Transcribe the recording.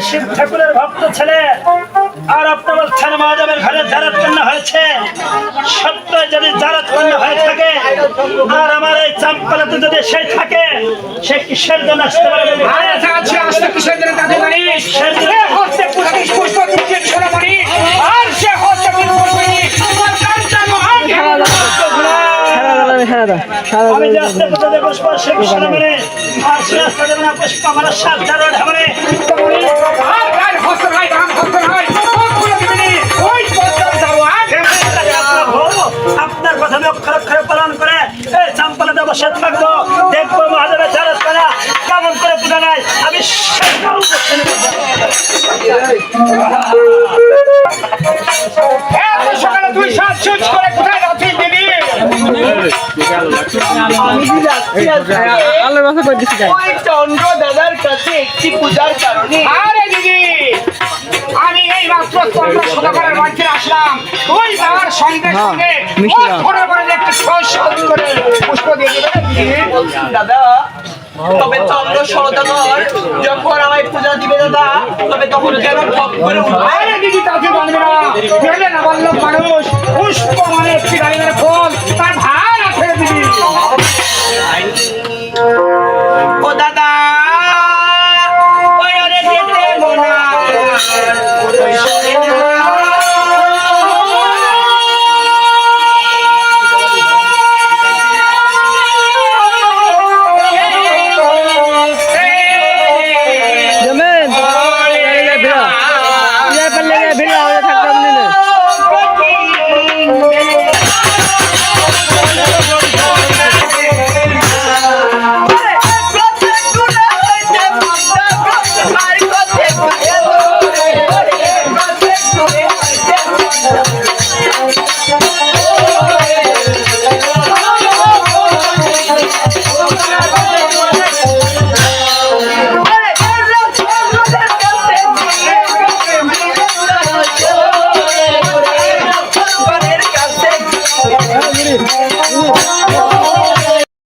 শিব ঠাকুরের ভক্ত ছেলে আর আপনি বলছেন মহাদেবের ঘরে জারাত কন্যা হয়েছে। সত্য যদি জারাত কন্যা হয়ে থাকে আর আমার এই চাম্পালাতে যদি সে থাকে, সে কিসের জন্য আসতে পারে? কিসের জন্য তাকে জানিস? সে হচ্ছে পুষ্প দিচ্ছেন সোনামণি, আর সে হচ্ছে আমি যে আসতে কোথায় পুষ্প সে সোনামণি, আর সে আসতে দেবে না পুষ্প আমার সাত জারো ঢামনে আপনার কথা আমি অক্ষর অক্ষরে পালন করে এই চাম্পালাতে বসে থাকবো, দেখবো মহাদেবের জারাত করা কেমন করে পূজা নাই। আমি সকালে তুই সাজ করে কোথায় যাচ্ছিস দিদি? চন্দ্র দাদার কাছে একটি পূজার কারণে। আরে দিদি, আমি এই মাত্র চন্দ্র সদাগরের বাড়িতে আসলাম, তুই তার সঙ্গে সঙ্গে পুষ্প দিয়ে দেবে দাদা। তবে চন্দ্র সদাগর যখন আমায় পূজা দিবে দাদা, তবে তখন যেন ঠক করে উঠবে। আরে দিদি, তাকে মানবে না, ফেলে না বললো মানুষ। পুষ্প মানে একটি গাড়ির ফল, তার ভার আছে দিদি।